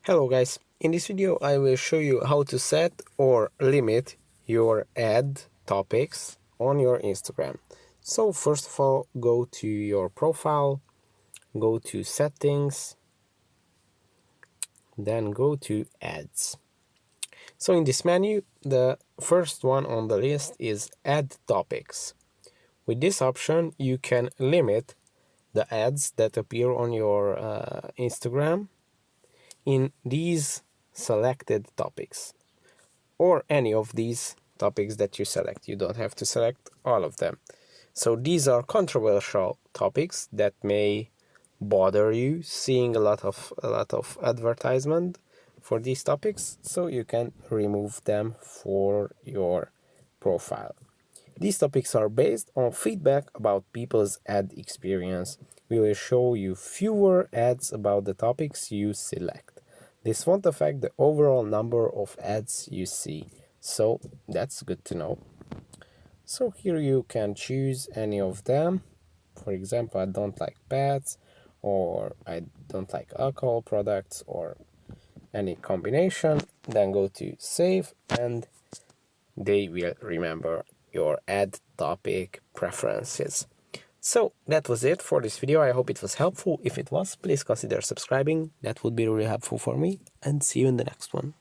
Hello guys, in this video I will show you how to set or limit your ad topics on your Instagram. So first of all, go to your profile, go to settings, then go to ads. So in this menu, the first one on the list is ad topics. With this option you can limit the ads that appear on your Instagram in these selected topics, or any of these topics that you select. You don't have to select all of them. So these are controversial topics that may bother you, seeing a lot of advertisement for these topics, so you can remove them for your profile. These topics are based on feedback about people's ad experience. We will show you fewer ads about the topics you select. This won't affect the overall number of ads you see, so that's good to know. So here you can choose any of them. For example, I don't like pets, or I don't like alcohol products, or any combination. Then go to save and they will remember your ad topic preferences. So that was it for this video. I hope it was helpful. If it was, please consider subscribing. That would be really helpful for me, and see you in the next one.